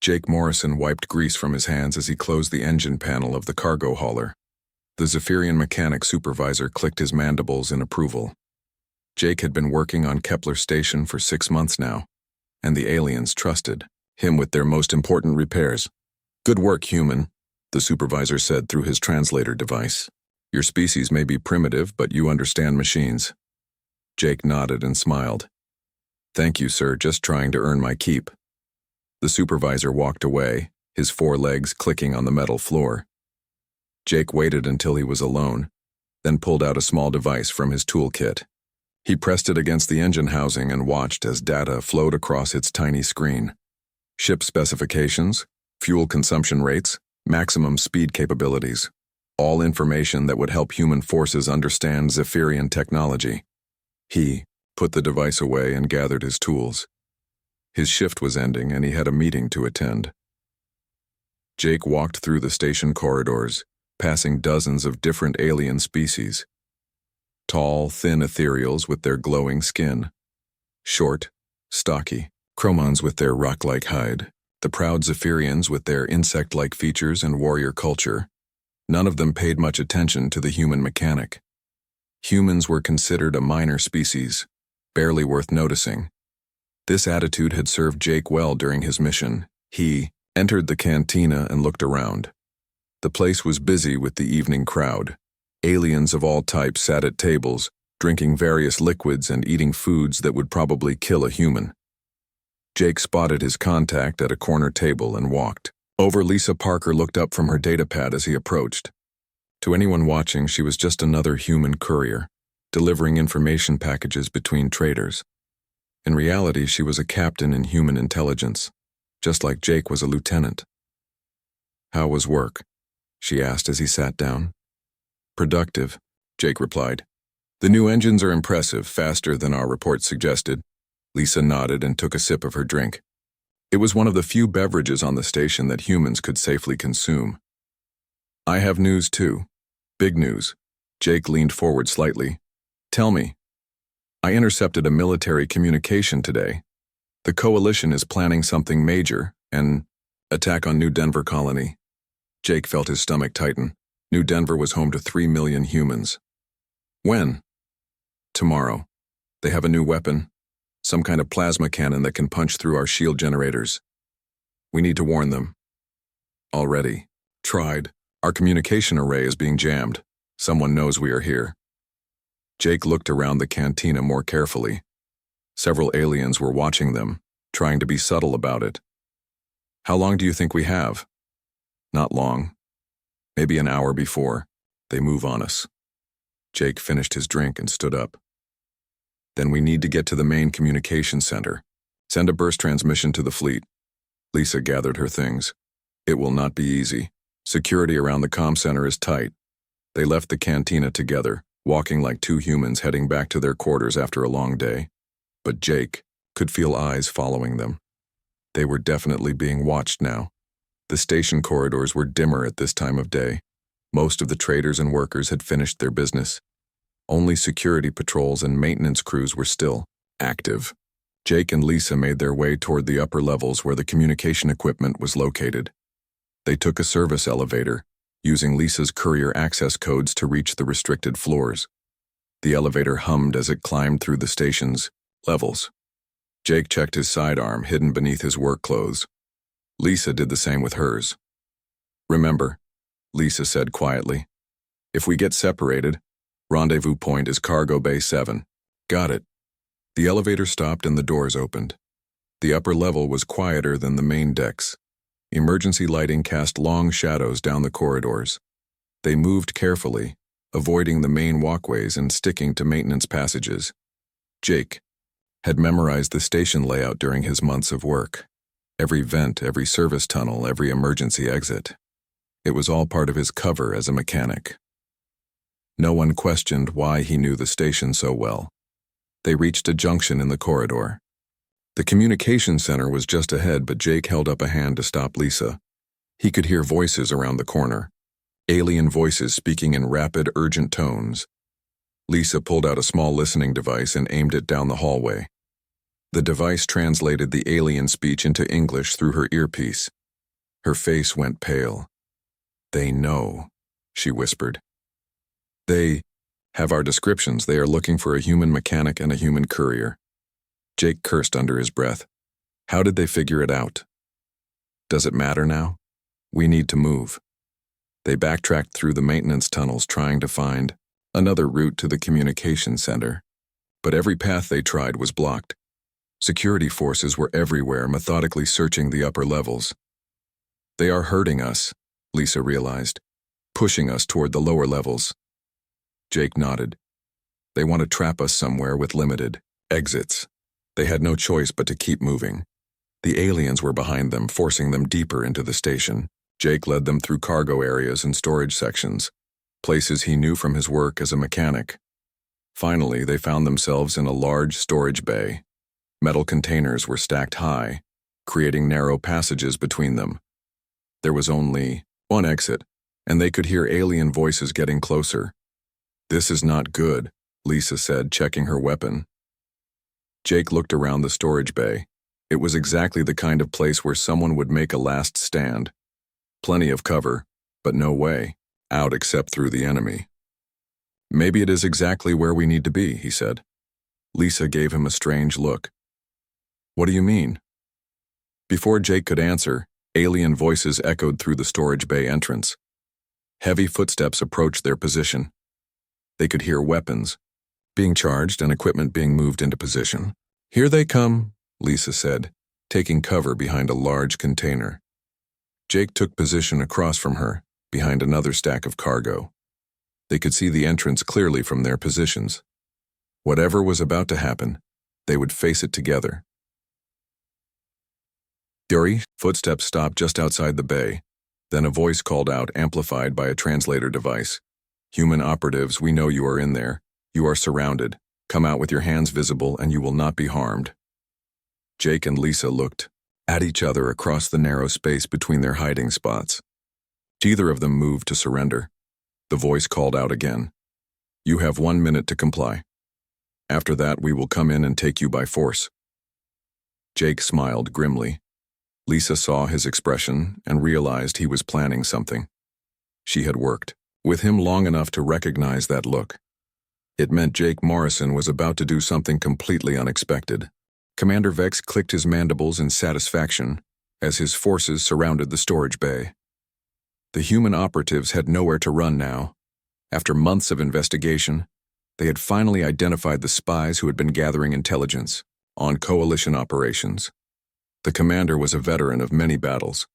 Jake Morrison wiped grease from his hands as he closed the engine panel of the cargo hauler. The Zephyrian mechanic supervisor clicked his mandibles in approval. Jake had been working on Kepler Station for 6 months now, and the aliens trusted him with their most important repairs. "Good work, human," the supervisor said through his translator device. "Your species may be primitive, but you understand machines." Jake nodded and smiled. "Thank you, sir, just trying to earn my keep." The supervisor walked away, his 4 legs clicking on the metal floor. Jake waited until he was alone, then pulled out a small device from his toolkit. He pressed it against the engine housing and watched as data flowed across its tiny screen. Ship specifications, fuel consumption rates, maximum speed capabilities. All information that would help human forces understand Zephyrian technology. He put the device away and gathered his tools. His shift was ending and he had a meeting to attend. Jake walked through the station corridors, passing dozens of different alien species. Tall, thin ethereals with their glowing skin. Short, stocky, chromons with their rock-like hide. The proud Zephyrians with their insect-like features and warrior culture. None of them paid much attention to the human mechanic. Humans were considered a minor species, barely worth noticing. This attitude had served Jake well during his mission. He entered the cantina and looked around. The place was busy with the evening crowd. Aliens of all types sat at tables, drinking various liquids and eating foods that would probably kill a human. Jake spotted his contact at a corner table and walked over. Lisa Parker looked up from her datapad as he approached. To anyone watching, she was just another human courier, delivering information packages between traders. In reality, she was a captain in human intelligence, just like Jake was a lieutenant. "How was work?" she asked as he sat down. "Productive," Jake replied. "The new engines are impressive, faster than our report suggested." Lisa nodded and took a sip of her drink. It was one of the few beverages on the station that humans could safely consume. "I have news too. Big news." Jake leaned forward slightly. "Tell me." "I intercepted a military communication today. The coalition is planning something major, an attack on New Denver colony." Jake felt his stomach tighten. New Denver was home to 3 million humans. "When?" "Tomorrow. They have a new weapon. Some kind of plasma cannon that can punch through our shield generators. We need to warn them." "Already. Tried. Our communication array is being jammed. Someone knows we are here." Jake looked around the cantina more carefully. Several aliens were watching them, trying to be subtle about it. "How long do you think we have?" "Not long. Maybe an hour before they move on us." Jake finished his drink and stood up. "Then we need to get to the main communication center. Send a burst transmission to the fleet." Lisa gathered her things. "It will not be easy. Security around the comm center is tight." They left the cantina together, walking like 2 humans heading back to their quarters after a long day. But Jake could feel eyes following them. They were definitely being watched now. The station corridors were dimmer at this time of day. Most of the traders and workers had finished their business. Only security patrols and maintenance crews were still active. Jake and Lisa made their way toward the upper levels where the communication equipment was located. They took a service elevator, using Lisa's courier access codes to reach the restricted floors. The elevator hummed as it climbed through the station's levels. Jake checked his sidearm hidden beneath his work clothes. Lisa did the same with hers. "Remember," Lisa said quietly, "if we get separated, rendezvous point is Cargo Bay 7. Got it." The elevator stopped and the doors opened. The upper level was quieter than the main decks. Emergency lighting cast long shadows down the corridors. They moved carefully, avoiding the main walkways and sticking to maintenance passages. Jake had memorized the station layout during his months of work. Every vent, every service tunnel, every emergency exit. It was all part of his cover as a mechanic. No one questioned why he knew the station so well. They reached a junction in the corridor. The communication center was just ahead, but Jake held up a hand to stop Lisa. He could hear voices around the corner. Alien voices speaking in rapid, urgent tones. Lisa pulled out a small listening device and aimed it down the hallway. The device translated the alien speech into English through her earpiece. Her face went pale. "They know," she whispered. "They have our descriptions. They are looking for a human mechanic and a human courier." Jake cursed under his breath. How did they figure it out? Does it matter now? We need to move. They backtracked through the maintenance tunnels trying to find another route to the communication center. But every path they tried was blocked. Security forces were everywhere, methodically searching the upper levels. "They are hurting us," Lisa realized, "pushing us toward the lower levels." Jake nodded. "They want to trap us somewhere with limited exits." They had no choice but to keep moving. The aliens were behind them, forcing them deeper into the station. Jake led them through cargo areas and storage sections, places he knew from his work as a mechanic. Finally, they found themselves in a large storage bay. Metal containers were stacked high, creating narrow passages between them. There was only one exit, and they could hear alien voices getting closer. "This is not good," Lisa said, checking her weapon. Jake looked around the storage bay. It was exactly the kind of place where someone would make a last stand. Plenty of cover, but no way out except through the enemy. "Maybe it is exactly where we need to be," he said. Lisa gave him a strange look. "What do you mean?" Before Jake could answer, alien voices echoed through the storage bay entrance. Heavy footsteps approached their position. They could hear weapons being charged and equipment being moved into position. "Here they come," Lisa said, taking cover behind a large container. Jake took position across from her, behind another stack of cargo. They could see the entrance clearly from their positions. Whatever was about to happen, they would face it together. "Yuri," footsteps stopped just outside the bay. Then a voice called out, amplified by a translator device. "Human operatives, we know you are in there. You are surrounded. Come out with your hands visible and you will not be harmed." Jake and Lisa looked at each other across the narrow space between their hiding spots. Neither of them moved to surrender. The voice called out again. "You have 1 minute to comply. After that, we will come in and take you by force." Jake smiled grimly. Lisa saw his expression and realized he was planning something. She had worked with him long enough to recognize that look. It meant Jake Morrison was about to do something completely unexpected. Commander Vex clicked his mandibles in satisfaction as his forces surrounded the storage bay. The human operatives had nowhere to run now. After months of investigation, they had finally identified the spies who had been gathering intelligence on coalition operations. The commander was a veteran of many battles.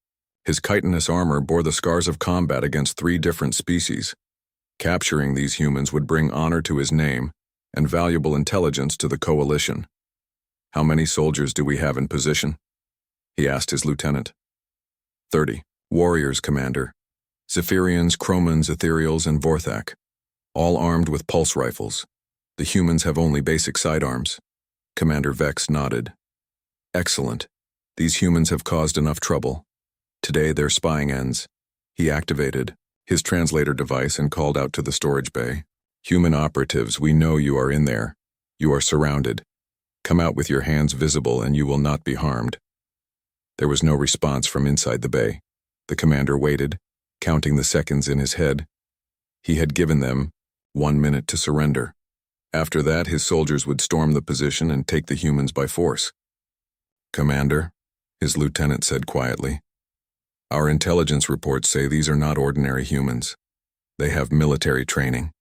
His chitinous armor bore the scars of combat against 3 different species. Capturing these humans would bring honor to his name and valuable intelligence to the coalition. "How many soldiers do we have in position?" he asked his lieutenant. 30. "Warriors, Commander. Zephyrians, Chromans, Ethereals, and Vorthak. All armed with pulse rifles. The humans have only basic sidearms." Commander Vex nodded. "Excellent. These humans have caused enough trouble. Today their spying ends." He activated his translator device and called out to the storage bay. "Human operatives, we know you are in there. You are surrounded. Come out with your hands visible and you will not be harmed." There was no response from inside the bay. The commander waited, counting the seconds in his head. He had given them 1 minute to surrender. After that, his soldiers would storm the position and take the humans by force. "Commander," his lieutenant said quietly, "our intelligence reports say these are not ordinary humans. They have military training."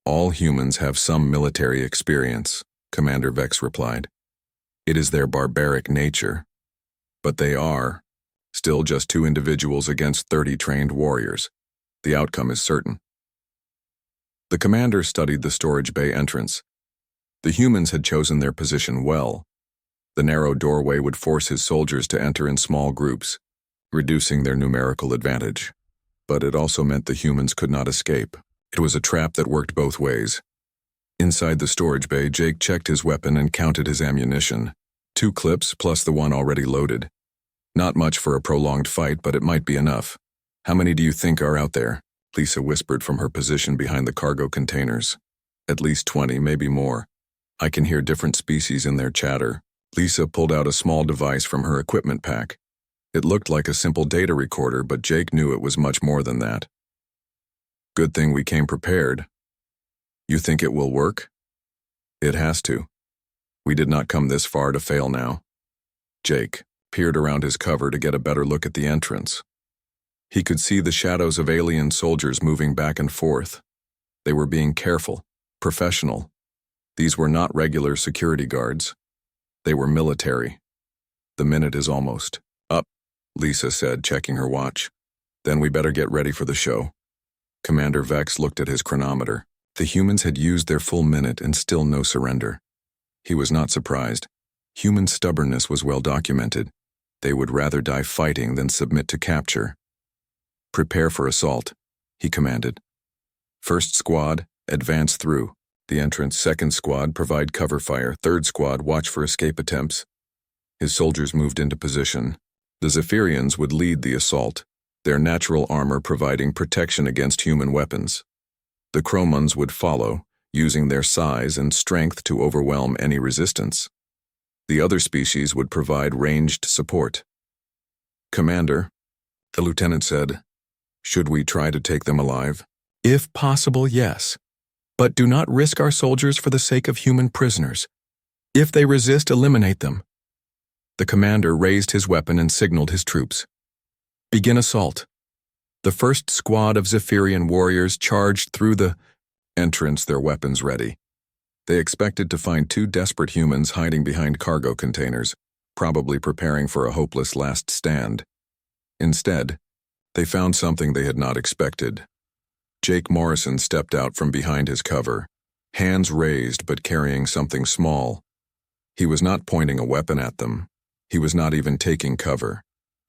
"All humans have some military experience," Commander Vex replied. "It is their barbaric nature. But they are still just 2 individuals against 30 trained warriors. The outcome is certain." The commander studied the storage bay entrance. The humans had chosen their position well. The narrow doorway would force his soldiers to enter in small groups, reducing their numerical advantage. But it also meant the humans could not escape. It was a trap that worked both ways. Inside the storage bay, Jake checked his weapon and counted his ammunition. 2 clips plus the one already loaded. Not much for a prolonged fight, but it might be enough. "How many do you think are out there?" Lisa whispered from her position behind the cargo containers. "At least 20, maybe more. I can hear different species in their chatter. Lisa pulled out a small device from her equipment pack. It looked like a simple data recorder, but Jake knew it was much more than that. Good thing we came prepared. You think it will work? It has to. We did not come this far to fail now. Jake peered around his cover to get a better look at the entrance. He could see the shadows of alien soldiers moving back and forth. They were being careful, professional. These were not regular security guards. They were military. The minute is almost up, Lisa said, checking her watch. Then we better get ready for the show. Commander Vex looked at his chronometer. The humans had used their full minute and still no surrender. He was not surprised. Human stubbornness was well documented. They would rather die fighting than submit to capture. Prepare for assault, he commanded. First squad, advance through. The entrance. Second squad, provide cover fire. Third squad, watch for escape attempts. His soldiers moved into position. The Zephyrians would lead the assault, their natural armor providing protection against human weapons. The Chromans would follow, using their size and strength to overwhelm any resistance. The other species would provide ranged support. Commander, the lieutenant said, should we try to take them alive? If possible, yes. But do not risk our soldiers for the sake of human prisoners. If they resist, eliminate them. The commander raised his weapon and signaled his troops. Begin assault. The first squad of Zephyrian warriors charged through the entrance, their weapons ready. They expected to find two desperate humans hiding behind cargo containers, probably preparing for a hopeless last stand. Instead, they found something they had not expected. Jake Morrison stepped out from behind his cover, hands raised but carrying something small. He was not pointing a weapon at them. He was not even taking cover.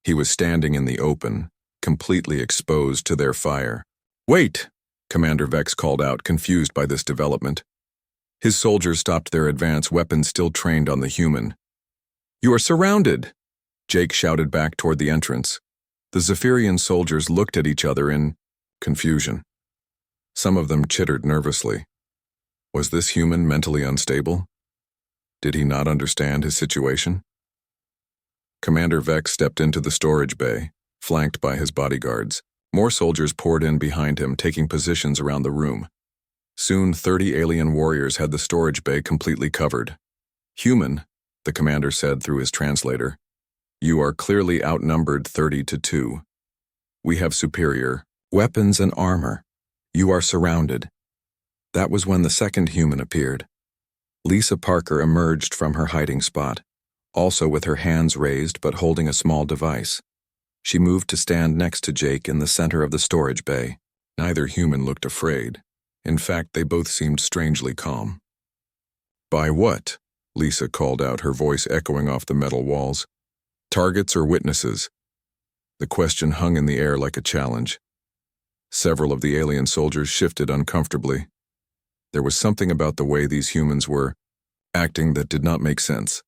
He was standing in the open, completely exposed to their fire. Wait! Commander Vex called out, confused by this development. His soldiers stopped their advance, weapons still trained on the human. You are surrounded! Jake shouted back toward the entrance. The Zephyrian soldiers looked at each other in confusion. Some of them chittered nervously. Was this human mentally unstable? Did he not understand his situation? Commander Vex stepped into the storage bay, flanked by his bodyguards. More soldiers poured in behind him, taking positions around the room. Soon 30 alien warriors had the storage bay completely covered. Human, the commander said through his translator, you are clearly outnumbered 30-2. We have superior weapons and armor. You are surrounded. That was when the second human appeared. Lisa Parker emerged from her hiding spot, also with her hands raised but holding a small device. She moved to stand next to Jake in the center of the storage bay. Neither human looked afraid. In fact, they both seemed strangely calm. By what? Lisa called out, her voice echoing off the metal walls. Targets or witnesses? The question hung in the air like a challenge. Several of the alien soldiers shifted uncomfortably. There was something about the way these humans were acting that did not make sense.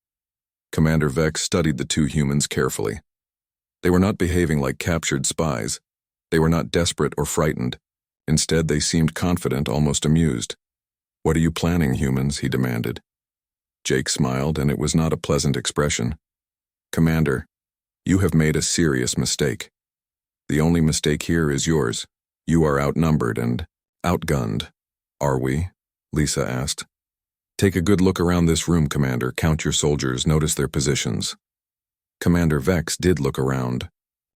Commander Vex studied the two humans carefully. They were not behaving like captured spies. They were not desperate or frightened. Instead, they seemed confident, almost amused. What are you planning, humans? He demanded. Jake smiled, and it was not a pleasant expression. Commander, you have made a serious mistake. The only mistake here is yours. You are outnumbered and outgunned. Are we? Lisa asked. Take a good look around this room, Commander. Count your soldiers, notice their positions. Commander Vex did look around.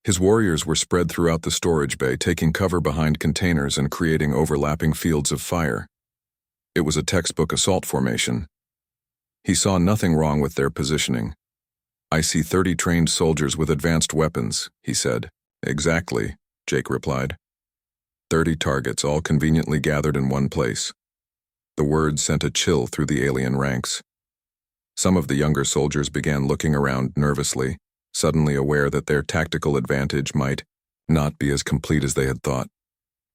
His warriors were spread throughout the storage bay, taking cover behind containers and creating overlapping fields of fire. It was a textbook assault formation. He saw nothing wrong with their positioning. I see 30 trained soldiers with advanced weapons, he said. Exactly, Jake replied. 30 targets, all conveniently gathered in one place. The words sent a chill through the alien ranks. Some of the younger soldiers began looking around nervously, suddenly aware that their tactical advantage might not be as complete as they had thought.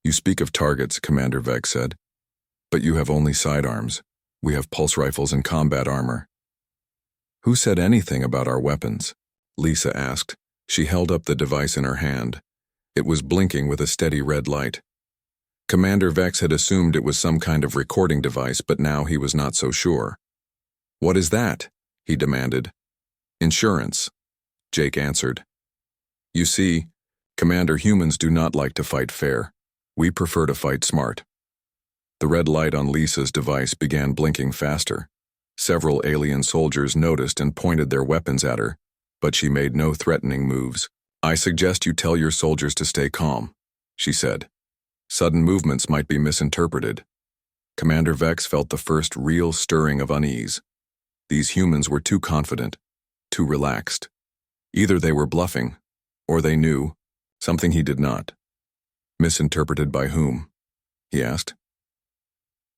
You speak of targets, Commander Vex said. But you have only sidearms. We have pulse rifles and combat armor. Who said anything about our weapons? Lisa asked. She held up the device in her hand. It was blinking with a steady red light. Commander Vex had assumed it was some kind of recording device, but now he was not so sure. What is that? he demanded. Insurance, Jake answered. You see, Commander, humans do not like to fight fair. We prefer to fight smart. The red light on Lisa's device began blinking faster. Several alien soldiers noticed and pointed their weapons at her, but she made no threatening moves. I suggest you tell your soldiers to stay calm, she said. Sudden movements might be misinterpreted. Commander Vex felt the first real stirring of unease. These humans were too confident, too relaxed. Either they were bluffing, or they knew something he did not. Misinterpreted by whom? He asked.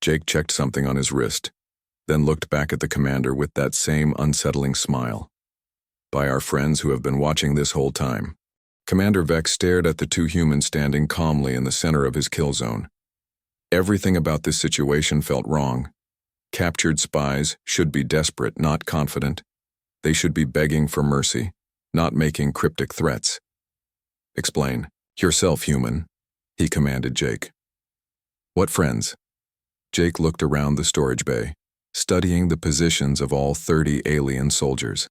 Jake checked something on his wrist, then looked back at the commander with that same unsettling smile. By our friends who have been watching this whole time. Commander Vex stared at the two humans standing calmly in the center of his kill zone. Everything about this situation felt wrong. Captured spies should be desperate, not confident. They should be begging for mercy, not making cryptic threats. Explain yourself, human, he commanded Jake. What friends? Jake looked around the storage bay, studying the positions of all 30 alien soldiers.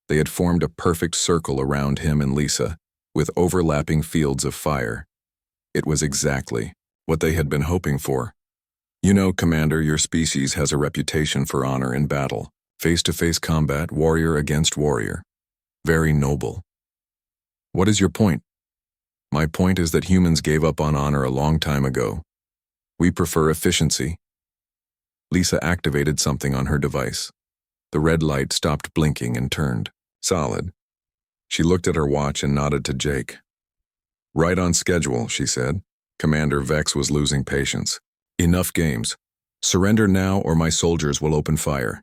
They had formed a perfect circle around him and Lisa, with overlapping fields of fire. It was exactly what they had been hoping for. You know, Commander, your species has a reputation for honor in battle. Face-to-face combat, warrior against warrior. Very noble. What is your point? My point is that humans gave up on honor a long time ago. We prefer efficiency. Lisa activated something on her device. The red light stopped blinking and turned solid. She looked at her watch and nodded to Jake. Right on schedule, she said. Commander Vex was losing patience. Enough games. Surrender now or my soldiers will open fire.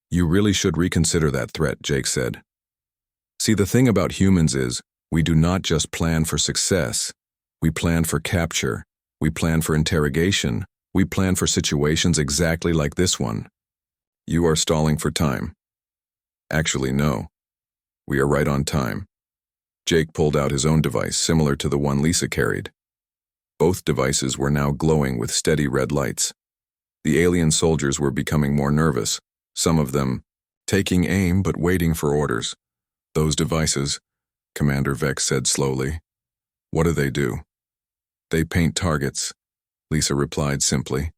You really should reconsider that threat, Jake said. See, the thing about humans is, we do not just plan for success. We plan for capture. We plan for interrogation. We plan for situations exactly like this one. You are stalling for time. Actually, no. We are right on time. Jake pulled out his own device, similar to the one Lisa carried. Both devices were now glowing with steady red lights. The alien soldiers were becoming more nervous, some of them taking aim but waiting for orders. Those devices, Commander Vex said slowly. What do? They paint targets, Lisa replied simply.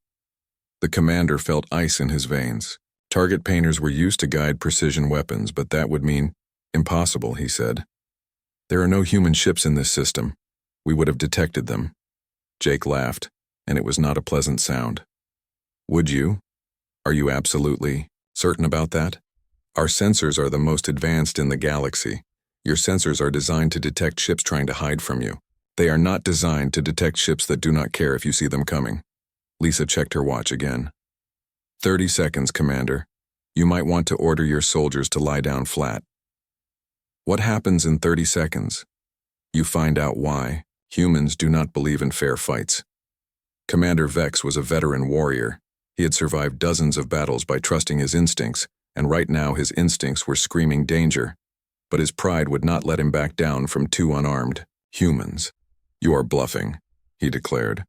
The commander felt ice in his veins. Target painters were used to guide precision weapons, but that would mean impossible, he said. There are no human ships in this system. We would have detected them. Jake laughed, and it was not a pleasant sound. Would you? Are you absolutely certain about that? Our sensors are the most advanced in the galaxy. Your sensors are designed to detect ships trying to hide from you. They are not designed to detect ships that do not care if you see them coming. Lisa checked her watch again. 30 seconds, Commander. You might want to order your soldiers to lie down flat. What happens in 30 seconds? You find out why humans do not believe in fair fights. Commander Vex was a veteran warrior. He had survived dozens of battles by trusting his instincts, and right now his instincts were screaming danger. But his pride would not let him back down from two unarmed humans. You are bluffing, he declared.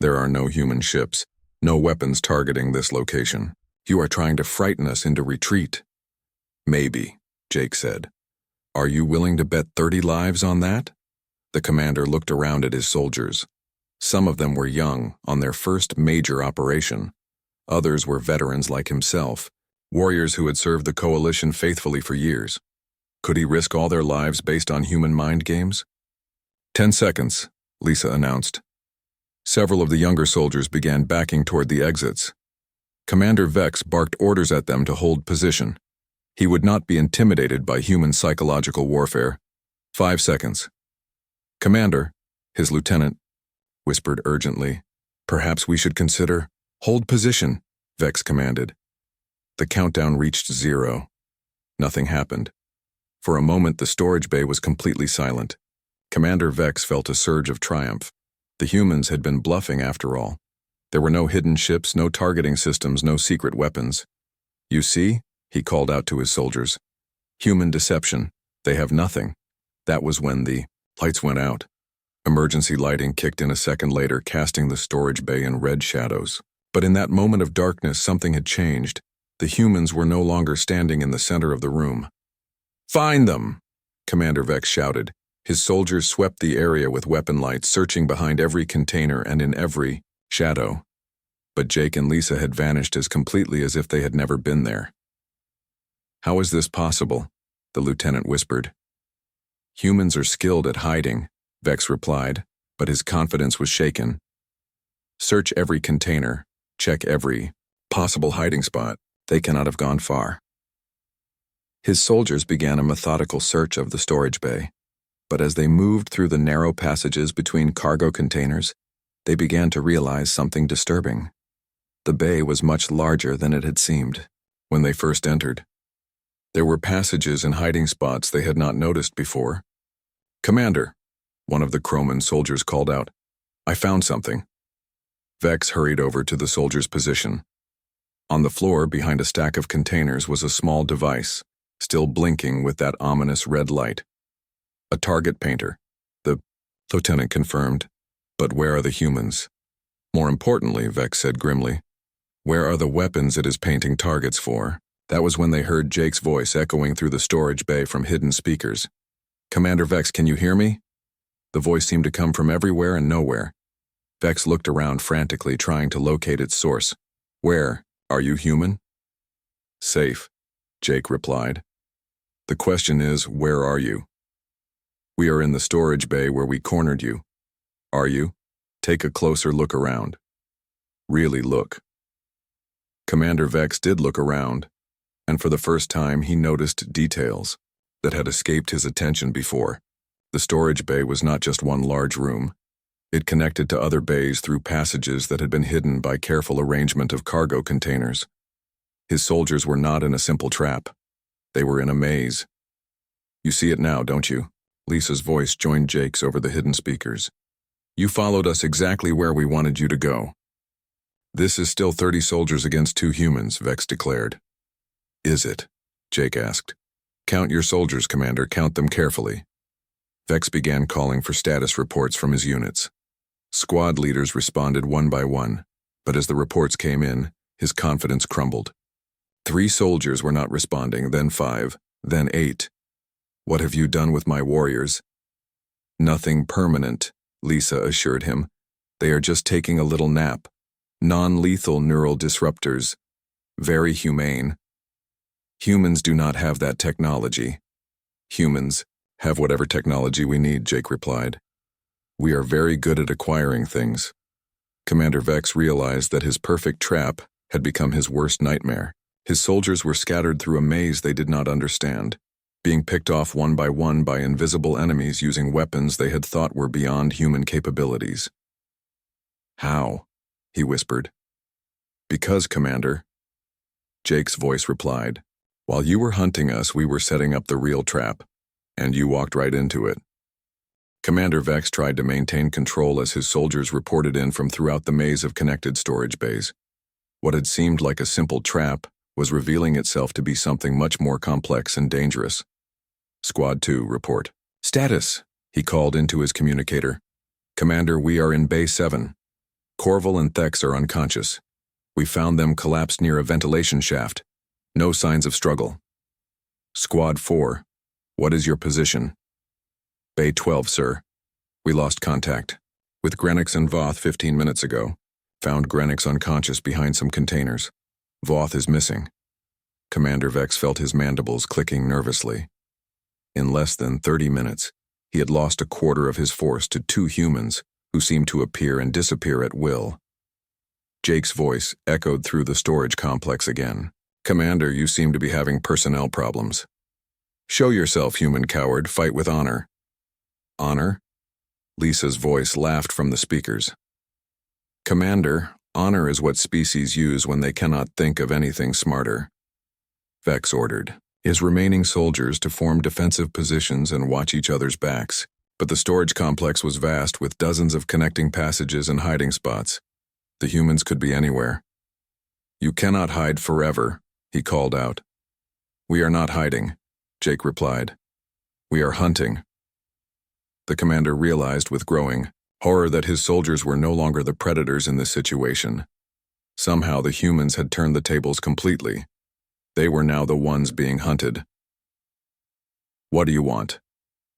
There are no human ships, no weapons targeting this location. You are trying to frighten us into retreat. Maybe, Jake said. Are you willing to bet 30 lives on that? The commander looked around at his soldiers. Some of them were young, on their first major operation. Others were veterans like himself, warriors who had served the coalition faithfully for years. Could he risk all their lives based on human mind games? 10 seconds, Lisa announced. Several of the younger soldiers began backing toward the exits. Commander Vex barked orders at them to hold position. He would not be intimidated by human psychological warfare. 5 seconds. Commander, his lieutenant whispered urgently. Perhaps we should consider. Hold position, Vex commanded. The countdown reached 0. Nothing happened. For a moment, the storage bay was completely silent. Commander Vex felt a surge of triumph. The humans had been bluffing after all. There were no hidden ships, no targeting systems, no secret weapons. You see, he called out to his soldiers. Human deception. They have nothing. That was when the lights went out. Emergency lighting kicked in a second later, casting the storage bay in red shadows. But in that moment of darkness, something had changed. The humans were no longer standing in the center of the room. "Find them!" Commander Vex shouted. His soldiers swept the area with weapon lights, searching behind every container and in every shadow. But Jake and Lisa had vanished as completely as if they had never been there. "How is this possible?" the lieutenant whispered. "Humans are skilled at hiding," Vex replied, but his confidence was shaken. "Search every container, check every possible hiding spot. They cannot have gone far." His soldiers began a methodical search of the storage bay, but as they moved through the narrow passages between cargo containers, they began to realize something disturbing. The bay was much larger than it had seemed when they first entered. There were passages and hiding spots they had not noticed before. "Commander," one of the Croman soldiers called out, "I found something." Vex hurried over to the soldier's position. On the floor, behind a stack of containers, was a small device, still blinking with that ominous red light. "A target painter," the lieutenant confirmed. "But where are the humans?" "More importantly," Vex said grimly, "where are the weapons it is painting targets for?" That was when they heard Jake's voice echoing through the storage bay from hidden speakers. "Commander Vex, can you hear me?" The voice seemed to come from everywhere and nowhere. Vex looked around frantically, trying to locate its source. "Where? Are you human?" "Safe," Jake replied. "The question is, where are you?" "We are in the storage bay where we cornered you." "Are you? Take a closer look around." "Really look." Commander Vex did look around, and for the first time he noticed details that had escaped his attention before. The storage bay was not just one large room. It connected to other bays through passages that had been hidden by careful arrangement of cargo containers. His soldiers were not in a simple trap. They were in a maze. "You see it now, don't you?" Lisa's voice joined Jake's over the hidden speakers. "You followed us exactly where we wanted you to go." "This is still 30 soldiers against 2 humans, Vex declared. "Is it?" Jake asked. "Count your soldiers, Commander. Count them carefully." Vex began calling for status reports from his units. Squad leaders responded one by one, but as the reports came in, his confidence crumbled. 3 soldiers were not responding, then 5, then 8. "What have you done with my warriors?" "Nothing permanent," Lisa assured him. "They are just taking a little nap. Non-lethal neural disruptors. Very humane." "Humans do not have that technology." "Humans have whatever technology we need," Jake replied. "We are very good at acquiring things." Commander Vex realized that his perfect trap had become his worst nightmare. His soldiers were scattered through a maze they did not understand, being picked off one by invisible enemies using weapons they had thought were beyond human capabilities. "How?" he whispered. "Because, Commander," Jake's voice replied, "while you were hunting us, we were setting up the real trap, and you walked right into it." Commander Vex tried to maintain control as his soldiers reported in from throughout the maze of connected storage bays. What had seemed like a simple trap was revealing itself to be something much more complex and dangerous. "Squad 2, report." "Status," he called into his communicator. "Commander, we are in Bay 7. Corval and Thex are unconscious. We found them collapsed near a ventilation shaft. No signs of struggle." "Squad 4, what is your position?" "Bay 12, sir. We lost contact with Grenix and Voth 15 minutes ago. Found Grenix unconscious behind some containers. Voth is missing." Commander Vex felt his mandibles clicking nervously. In less than 30 minutes, he had lost a quarter of his force to 2 humans who seemed to appear and disappear at will. Jake's voice echoed through the storage complex again. "Commander, you seem to be having personnel problems. Show yourself, human coward. Fight with honor." "Honor?" Lisa's voice laughed from the speakers. "Commander, honor is what species use when they cannot think of anything smarter." Vex ordered his remaining soldiers to form defensive positions and watch each other's backs, but the storage complex was vast with dozens of connecting passages and hiding spots. The humans could be anywhere. "You cannot hide forever," he called out. "We are not hiding," Jake replied. "We are hunting." The commander realized with growing horror that his soldiers were no longer the predators in this situation. Somehow the humans had turned the tables completely. They were now the ones being hunted. "What do you want?"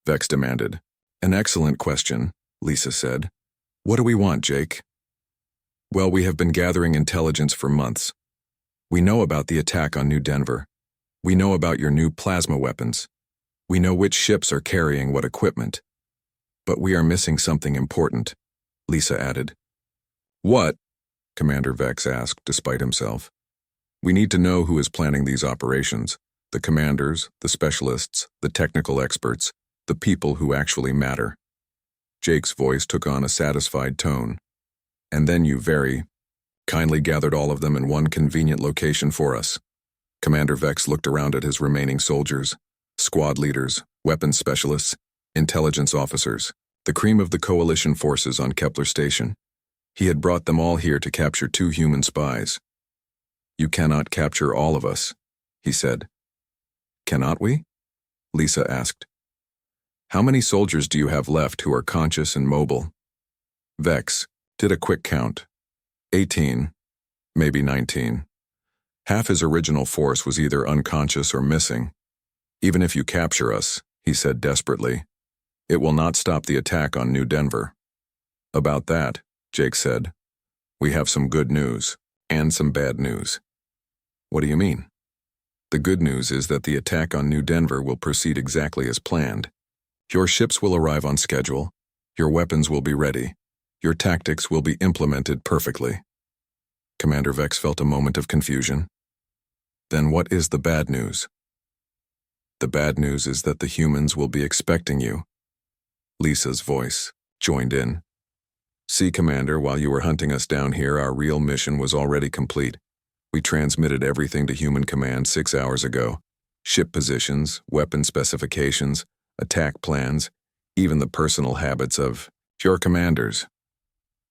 Vex demanded. "An excellent question," Lisa said. "What do we want, Jake?" "Well, we have been gathering intelligence for months. We know about the attack on New Denver. We know about your new plasma weapons. We know which ships are carrying what equipment. But we are missing something important," Lisa added. "What?" Commander Vex asked, despite himself. "We need to know who is planning these operations. The commanders, the specialists, the technical experts, the people who actually matter." Jake's voice took on a satisfied tone. "And then you very kindly gathered all of them in one convenient location for us." Commander Vex looked around at his remaining soldiers, squad leaders, weapons specialists, intelligence officers, the cream of the coalition forces on Kepler Station. He had brought them all here to capture 2 human spies. "You cannot capture all of us," he said. "Cannot we?" Lisa asked. "How many soldiers do you have left who are conscious and mobile?" Vex did a quick count. 18, maybe 19. Half his original force was either unconscious or missing. "Even if you capture us," he said desperately, "it will not stop the attack on New Denver." "About that," Jake said, "we have some good news and some bad news." "What do you mean?" "The good news is that the attack on New Denver will proceed exactly as planned. Your ships will arrive on schedule, your weapons will be ready, your tactics will be implemented perfectly." Commander Vex felt a moment of confusion. "Then what is the bad news?" "The bad news is that the humans will be expecting you." Lisa's voice joined in. "See, Commander, while you were hunting us down here, our real mission was already complete. We transmitted everything to Human Command 6 hours ago. Ship positions, weapon specifications, attack plans, even the personal habits of your commanders."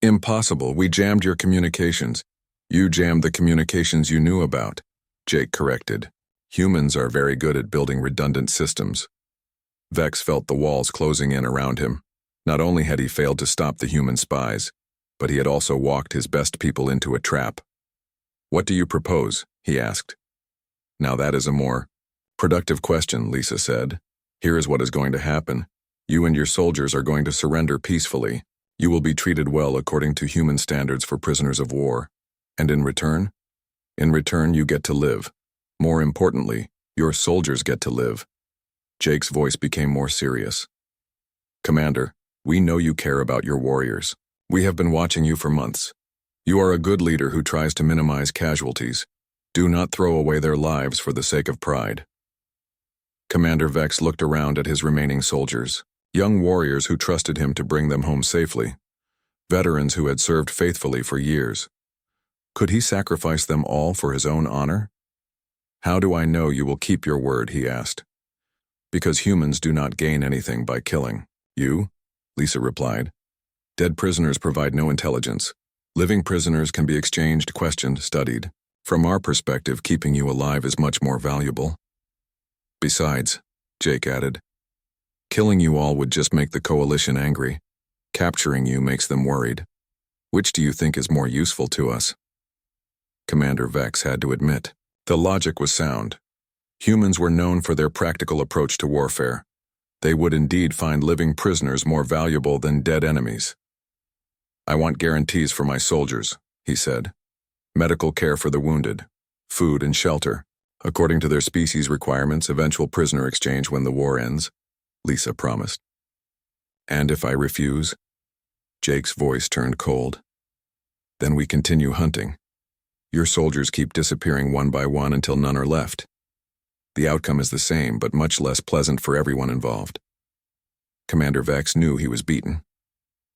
"Impossible. We jammed your communications." "You jammed the communications you knew about," Jake corrected. "Humans are very good at building redundant systems." Vex felt the walls closing in around him. Not only had he failed to stop the human spies, but he had also walked his best people into a trap. "What do you propose?" he asked. "Now that is a more productive question," Lisa said. "Here is what is going to happen. You and your soldiers are going to surrender peacefully. You will be treated well according to human standards for prisoners of war. And in return? In return, you get to live. More importantly, your soldiers get to live." Jake's voice became more serious. "Commander, we know you care about your warriors. We have been watching you for months. You are a good leader who tries to minimize casualties. Do not throw away their lives for the sake of pride." Commander Vex looked around at his remaining soldiers, young warriors who trusted him to bring them home safely, veterans who had served faithfully for years. Could he sacrifice them all for his own honor? "How do I know you will keep your word?" he asked. "Because humans do not gain anything by killing. You?" Lisa replied. "Dead prisoners provide no intelligence. Living prisoners can be exchanged, questioned, studied. From our perspective, keeping you alive is much more valuable." "Besides," Jake added, "killing you all would just make the coalition angry. Capturing you makes them worried. Which do you think is more useful to us?" Commander Vex had to admit, the logic was sound. Humans were known for their practical approach to warfare. They would indeed find living prisoners more valuable than dead enemies. "I want guarantees for my soldiers," he said. "Medical care for the wounded, food and shelter, according to their species requirements, eventual prisoner exchange when the war ends," Lisa promised. "And if I refuse?" Jake's voice turned cold. "Then we continue hunting. Your soldiers keep disappearing one by one until none are left. The outcome is the same, but much less pleasant for everyone involved." Commander Vex knew he was beaten.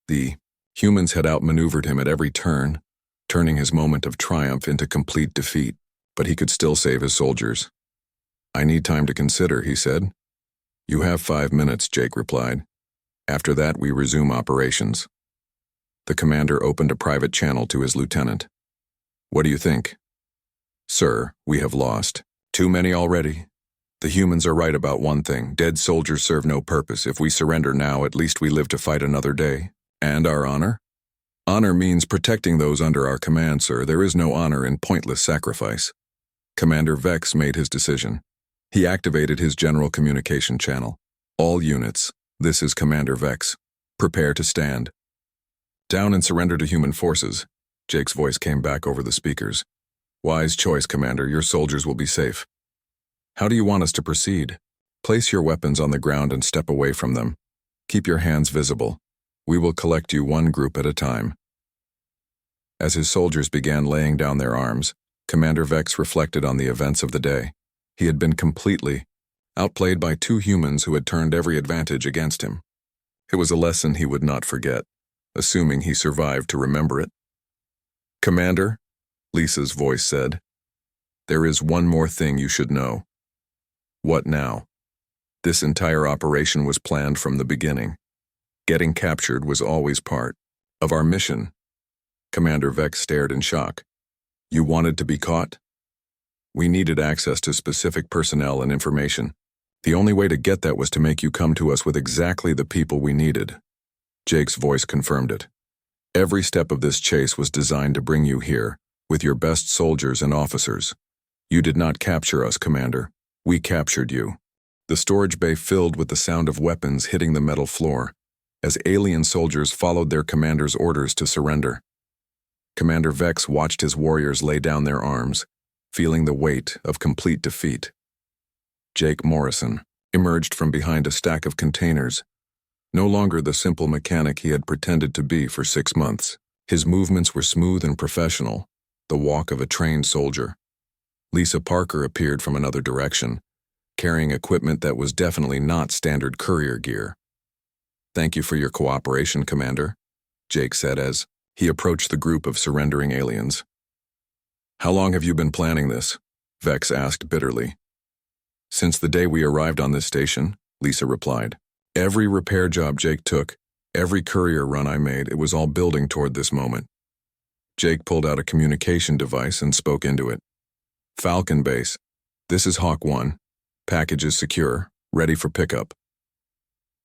The humans had outmaneuvered him at every turn, turning his moment of triumph into complete defeat, but he could still save his soldiers. "I need time to consider," he said. "You have 5 minutes," Jake replied. "After that, we resume operations." The commander opened a private channel to his lieutenant. "What do you think?" "Sir, we have lost. Too many already. The humans are right about one thing. Dead soldiers serve no purpose. If we surrender now, at least we live to fight another day. And our honor? Honor means protecting those under our command, sir. There is no honor in pointless sacrifice." Commander Vex made his decision. He activated his general communication channel. All units, this is Commander Vex. Prepare to stand. Down and surrender to human forces. Jake's voice came back over the speakers. Wise choice, Commander. Your soldiers will be safe. How do you want us to proceed? Place your weapons on the ground and step away from them. Keep your hands visible. We will collect you one group at a time. As his soldiers began laying down their arms, Commander Vex reflected on the events of the day. He had been completely outplayed by two humans who had turned every advantage against him. It was a lesson he would not forget, assuming he survived to remember it. Commander, Lisa's voice said, there is one more thing you should know. What now? This entire operation was planned from the beginning. Getting captured was always part of our mission. Commander Vex stared in shock. You wanted to be caught? We needed access to specific personnel and information. The only way to get that was to make you come to us with exactly the people we needed. Jake's voice confirmed it. Every step of this chase was designed to bring you here, with your best soldiers and officers. You did not capture us, Commander. We captured you. The storage bay filled with the sound of weapons hitting the metal floor, as alien soldiers followed their commander's orders to surrender. Commander Vex watched his warriors lay down their arms, feeling the weight of complete defeat. Jake Morrison emerged from behind a stack of containers, no longer the simple mechanic he had pretended to be for 6 months. His movements were smooth and professional, the walk of a trained soldier. Lisa Parker appeared from another direction, carrying equipment that was definitely not standard courier gear. Thank you for your cooperation, Commander, Jake said as he approached the group of surrendering aliens. How long have you been planning this? Vex asked bitterly. Since the day we arrived on this station, Lisa replied. Every repair job Jake took, every courier run I made, it was all building toward this moment. Jake pulled out a communication device and spoke into it. Falcon Base, this is Hawk 1. Package is secure, ready for pickup.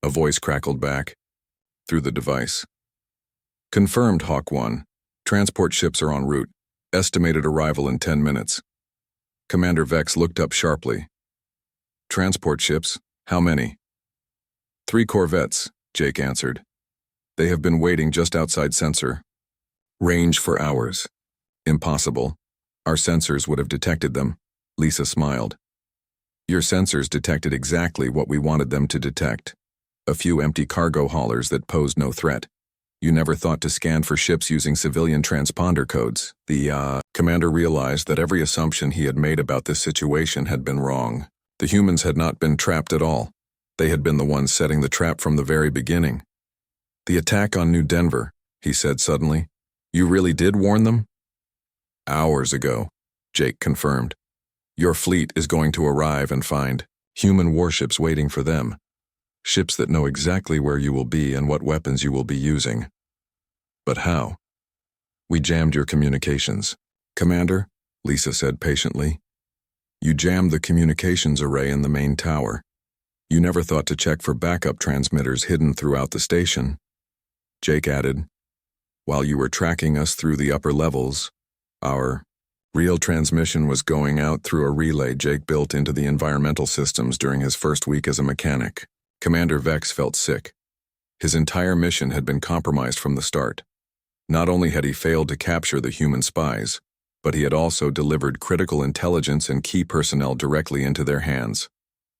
A voice crackled back through the device. Confirmed, Hawk 1. Transport ships are en route. Estimated arrival in 10 minutes. Commander Vex looked up sharply. Transport ships? How many? 3 corvettes, Jake answered. They have been waiting just outside sensor range for hours. Impossible. Our sensors would have detected them. Lisa smiled. Your sensors detected exactly what we wanted them to detect. A few empty cargo haulers that posed no threat. You never thought to scan for ships using civilian transponder codes. The commander realized that every assumption he had made about this situation had been wrong. The humans had not been trapped at all. They had been the ones setting the trap from the very beginning. The attack on New Denver, he said suddenly. You really did warn them? Hours ago, Jake confirmed. Your fleet is going to arrive and find human warships waiting for them. Ships that know exactly where you will be and what weapons you will be using. But how? We jammed your communications. Commander, Lisa said patiently. You jammed the communications array in the main tower. You never thought to check for backup transmitters hidden throughout the station. Jake added, while you were tracking us through the upper levels, our real transmission was going out through a relay Jake built into the environmental systems during his first week as a mechanic. Commander Vex felt sick. His entire mission had been compromised from the start. Not only had he failed to capture the human spies, but he had also delivered critical intelligence and key personnel directly into their hands.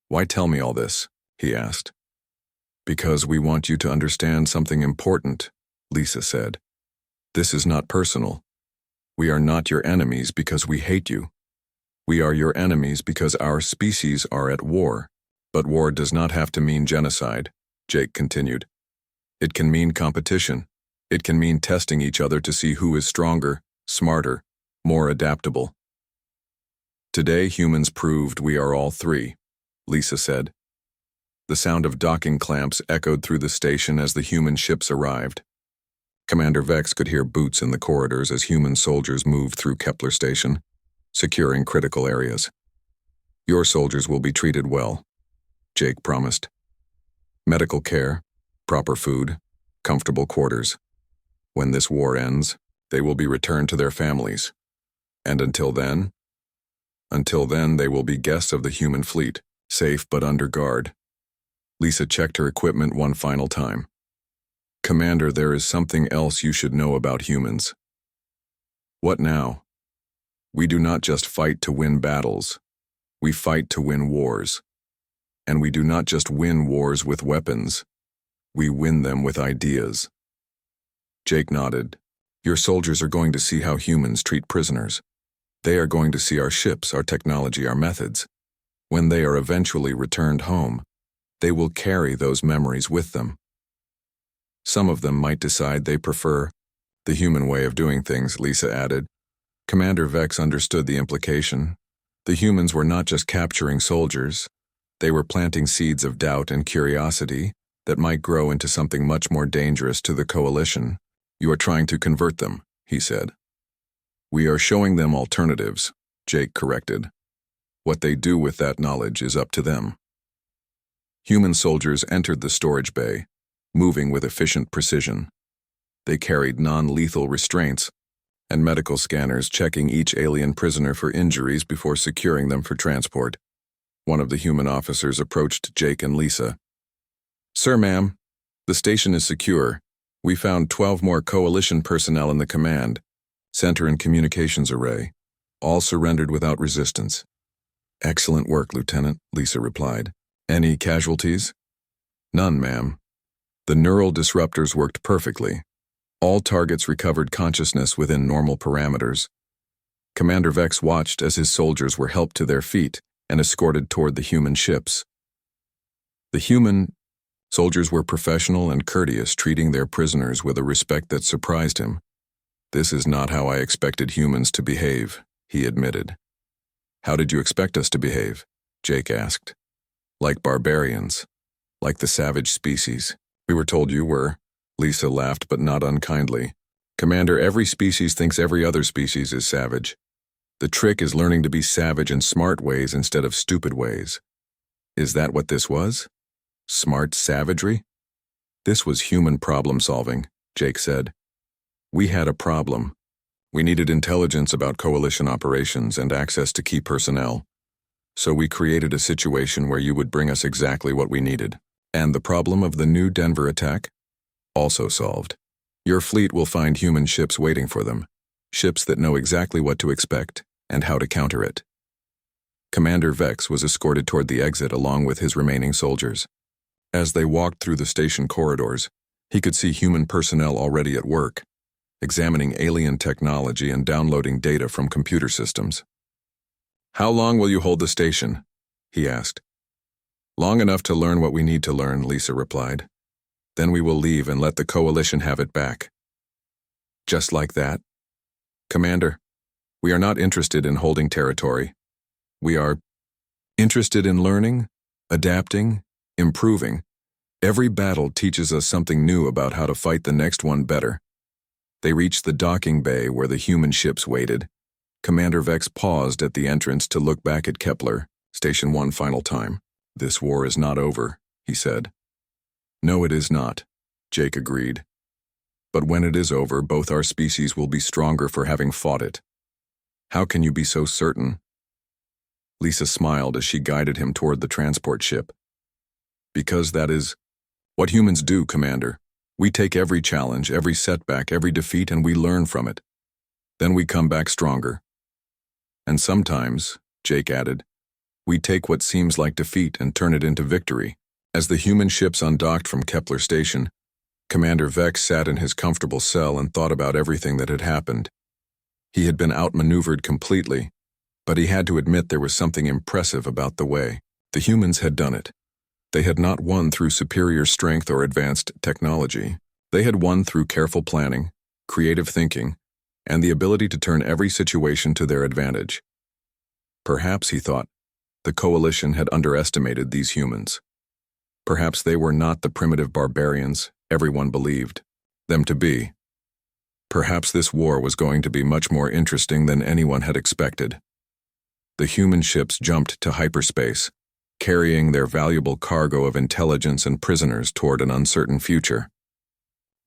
Why tell me all this? He asked. Because we want you to understand something important, Lisa said. This is not personal. We are not your enemies because we hate you. We are your enemies because our species are at war. But war does not have to mean genocide, Jake continued. It can mean competition. It can mean testing each other to see who is stronger, smarter, more adaptable. Today humans proved we are all three, Lisa said. The sound of docking clamps echoed through the station as the human ships arrived. Commander Vex could hear boots in the corridors as human soldiers moved through Kepler Station, securing critical areas. Your soldiers will be treated well, Jake promised. Medical care, proper food, comfortable quarters. When this war ends, they will be returned to their families. And until then, Until then, they will be guests of the human fleet, safe but under guard. Lisa checked her equipment one final time. Commander, there is something else you should know about humans. What now? We do not just fight to win battles. We fight to win wars. And we do not just win wars with weapons. We win them with ideas. Jake nodded. Your soldiers are going to see how humans treat prisoners. They are going to see our ships, our technology, our methods. When they are eventually returned home, they will carry those memories with them. Some of them might decide they prefer the human way of doing things, Lisa added. Commander Vex understood the implication. The humans were not just capturing soldiers. They were planting seeds of doubt and curiosity that might grow into something much more dangerous to the coalition. You are trying to convert them, he said. We are showing them alternatives, Jake corrected. What they do with that knowledge is up to them. Human soldiers entered the storage bay, moving with efficient precision. They carried non-lethal restraints and medical scanners checking each alien prisoner for injuries before securing them for transport. One of the human officers approached Jake and Lisa. Sir, ma'am, the station is secure. We found 12 more coalition personnel in the command, center and communications array. All surrendered without resistance. Excellent work, Lieutenant, Lisa replied. Any casualties? None, ma'am. The neural disruptors worked perfectly. All targets recovered consciousness within normal parameters. Commander Vex watched as his soldiers were helped to their feet and escorted toward the human ships. The human soldiers were professional and courteous, treating their prisoners with a respect that surprised him. This is not how I expected humans to behave, he admitted. How did you expect us to behave? Jake asked. Like barbarians. Like the savage species. We were told you were. Lisa laughed, but not unkindly. Commander, every species thinks every other species is savage. The trick is learning to be savage in smart ways instead of stupid ways. Is that what this was? Smart savagery? This was human problem-solving, Jake said. We had a problem. We needed intelligence about coalition operations and access to key personnel. So we created a situation where you would bring us exactly what we needed. And the problem of the new Denver attack? Also solved. Your fleet will find human ships waiting for them. Ships that know exactly what to expect and how to counter it. Commander Vex was escorted toward the exit along with his remaining soldiers. As they walked through the station corridors, he could see human personnel already at work, examining alien technology and downloading data from computer systems. How long will you hold the station? He asked. Long enough to learn what we need to learn, Lisa replied. Then we will leave and let the coalition have it back. Just like that? Commander, we are not interested in holding territory. We are interested in learning, adapting, improving. Every battle teaches us something new about how to fight the next one better. They reached the docking bay where the human ships waited. Commander Vex paused at the entrance to look back at Kepler, Station 1 final time. This war is not over, he said. No, it is not, Jake agreed. But when it is over, both our species will be stronger for having fought it. How can you be so certain? Lisa smiled as she guided him toward the transport ship. Because that is what humans do, Commander. We take every challenge, every setback, every defeat, and we learn from it. Then we come back stronger. And sometimes, Jake added, we take what seems like defeat and turn it into victory. As the human ships undocked from Kepler Station, Commander Vex sat in his comfortable cell and thought about everything that had happened. He had been outmaneuvered completely, but he had to admit there was something impressive about the way the humans had done it. They had not won through superior strength or advanced technology. They had won through careful planning, creative thinking, and the ability to turn every situation to their advantage. Perhaps, he thought, the coalition had underestimated these humans. Perhaps they were not the primitive barbarians everyone believed them to be. Perhaps this war was going to be much more interesting than anyone had expected. The human ships jumped to hyperspace, carrying their valuable cargo of intelligence and prisoners toward an uncertain future.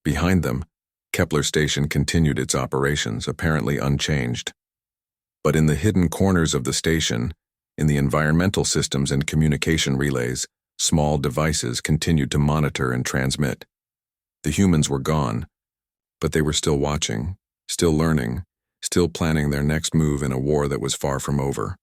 Behind them, Kepler Station continued its operations, apparently unchanged. But in the hidden corners of the station, in the environmental systems and communication relays, small devices continued to monitor and transmit. The humans were gone, but they were still watching, still learning, still planning their next move in a war that was far from over.